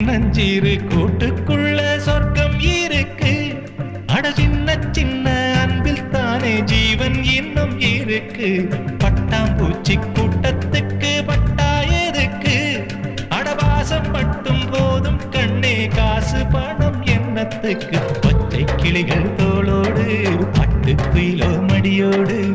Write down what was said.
நஞ்சீரு கூட்டுக்குள்ள சொர்க்கம் இருக்கு. அட சின்ன சின்ன அன்பில் தானே ஜீவன் இன்னும் இருக்கு. பட்டாம்பூச்சி கூட்டத்துக்கு பட்டா எதுக்கு? அடவாசம் மட்டும் போதும் கண்ணே, காசு பணம் என்னத்துக்கு? பச்சை கிளிகள் தோளோடு பட்டுக்குயிலோ மடியோடு